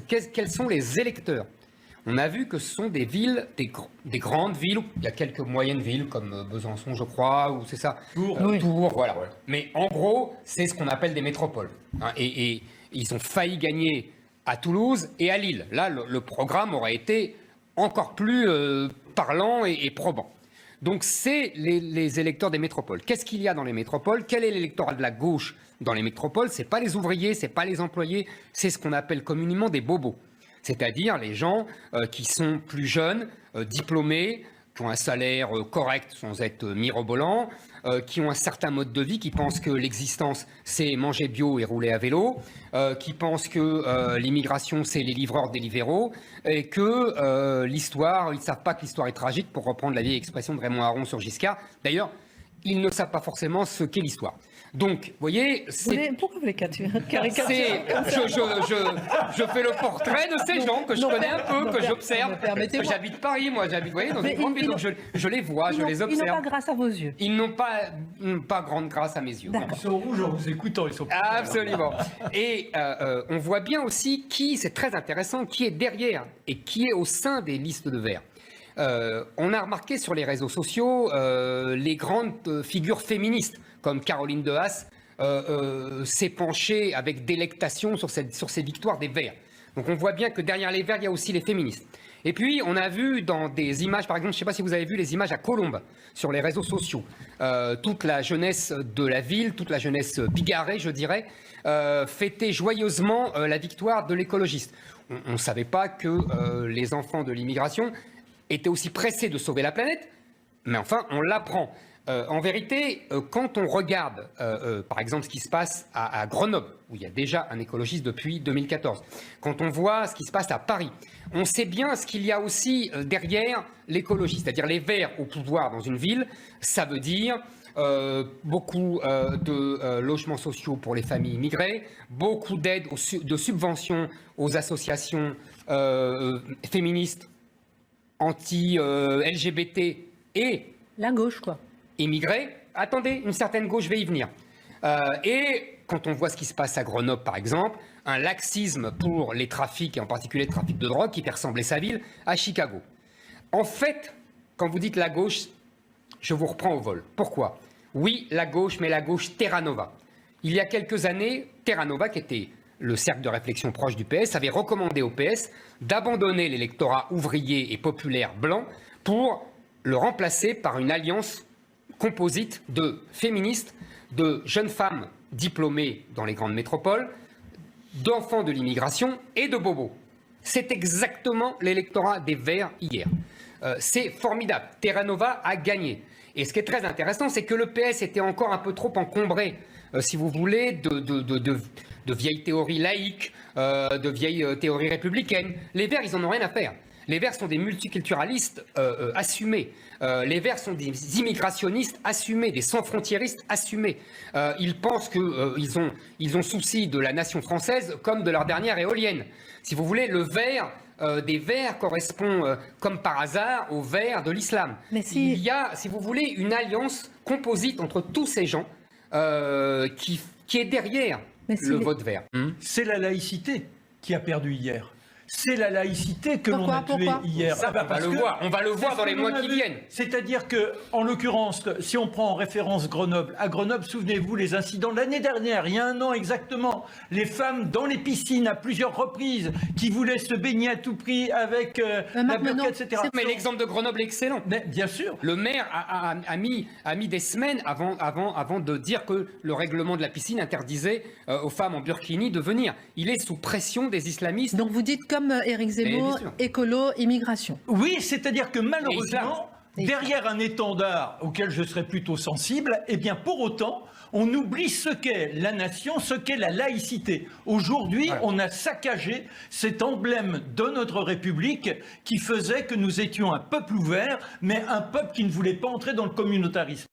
Quels sont les électeurs? On a vu que ce sont des villes, des grandes villes, il y a quelques moyennes villes comme Besançon, je crois, ou c'est ça, Tours, voilà. Ouais. Mais en gros, c'est ce qu'on appelle des métropoles. Hein, et ils ont failli gagner à Toulouse et à Lille. Là, le programme aurait été encore plus parlant et probant. Donc, c'est les électeurs des métropoles. Qu'est-ce qu'il y a dans les métropoles? Quel est l'électorat de la gauche dans les métropoles? Ce n'est pas les ouvriers, ce n'est pas les employés, c'est ce qu'on appelle communément des bobos. C'est-à-dire les gens qui sont plus jeunes, diplômés, qui ont un salaire correct sans être mirobolant, qui ont un certain mode de vie, qui pensent que l'existence, c'est manger bio et rouler à vélo, qui pensent que l'immigration, c'est les livreurs des libéraux, et que l'histoire, ils ne savent pas que l'histoire est tragique, pour reprendre la vieille expression de Raymond Aron sur Giscard. D'ailleurs, ils ne savent pas forcément ce qu'est l'histoire. Donc, vous voyez, pourquoi vous les caricaturez? Je fais le portrait de ces gens que je connais un peu, que j'observe. J'habite Paris, moi, j'habite dans une grande ville, donc je les vois, je les observe. Ils n'ont pas grâce à vos yeux. Ils n'ont pas grande grâce à mes yeux. Ils sont rouges en vous écoutant, ils sont pas. Absolument. Et on voit bien aussi c'est très intéressant, qui est derrière et qui est au sein des listes de Verts. On a remarqué sur les réseaux sociaux les grandes figures féministes, comme Caroline de Haas, s'est penchée avec délectation sur ces victoires des Verts. Donc on voit bien que derrière les Verts, il y a aussi les féministes. Et puis on a vu dans des images, par exemple, je ne sais pas si vous avez vu les images à Colombes sur les réseaux sociaux, toute la jeunesse de la ville, toute la jeunesse bigarrée, je dirais, fêtait joyeusement la victoire de l'écologiste. On ne savait pas que les enfants de l'immigration étaient aussi pressés de sauver la planète, mais enfin, on l'apprend. En vérité, quand on regarde, par exemple, ce qui se passe à Grenoble, où il y a déjà un écologiste depuis 2014, quand on voit ce qui se passe à Paris, on sait bien ce qu'il y a aussi derrière l'écologie, c'est-à-dire les Verts au pouvoir dans une ville, ça veut dire beaucoup de logements sociaux pour les familles immigrées, beaucoup d'aides, de subventions aux associations féministes, anti-LGBT et la gauche, quoi. Immigrés. Attendez, une certaine gauche, je vais y venir. Et quand on voit ce qui se passe à Grenoble, par exemple, un laxisme pour les trafics, et en particulier le trafic de drogue, qui fait ressembler sa ville à Chicago. En fait, quand vous dites la gauche, je vous reprends au vol. Pourquoi? Oui, la gauche, mais la gauche Terra Nova. Il y a quelques années, Terra Nova, qui était le cercle de réflexion proche du PS, avait recommandé au PS d'abandonner l'électorat ouvrier et populaire blanc pour le remplacer par une alliance composite de féministes, de jeunes femmes diplômées dans les grandes métropoles, d'enfants de l'immigration et de bobos. C'est exactement l'électorat des Verts hier. C'est formidable. Terra Nova a gagné. Et ce qui est très intéressant, c'est que le PS était encore un peu trop encombré, si vous voulez, de vieilles théories laïques, de vieilles théories républicaines. Les Verts, ils n'en ont rien à faire. Les Verts sont des multiculturalistes assumés. Les Verts sont des immigrationnistes assumés, des sans-frontiéristes assumés. Ils pensent qu'ils ont souci de la nation française comme de leur dernière éolienne. Si vous voulez, le vert des Verts correspond, comme par hasard, au vert de l'islam. Il y a, si vous voulez, une alliance composite entre tous ces gens qui est derrière le vote vert. C'est la laïcité qui a perdu hier. C'est la laïcité que l'on a tuée hier. Ça, on va le voir dans les mois qui viennent. C'est-à-dire que, en l'occurrence, si on prend en référence Grenoble, à Grenoble, souvenez-vous, les incidents de l'année dernière, il y a un an exactement, les femmes dans les piscines à plusieurs reprises, qui voulaient se baigner à tout prix avec la burqa, etc. Mais l'exemple de Grenoble est excellent. Mais bien sûr. Le maire a mis des semaines avant de dire que le règlement de la piscine interdisait aux femmes en burkini de venir. Il est sous pression des islamistes. Donc vous dites comme Éric Zemmour, écolo, immigration. Oui, c'est-à-dire que malheureusement, derrière un étendard auquel je serais plutôt sensible, eh bien pour autant, on oublie ce qu'est la nation, ce qu'est la laïcité. Aujourd'hui, on a saccagé cet emblème de notre République qui faisait que nous étions un peuple ouvert, mais un peuple qui ne voulait pas entrer dans le communautarisme.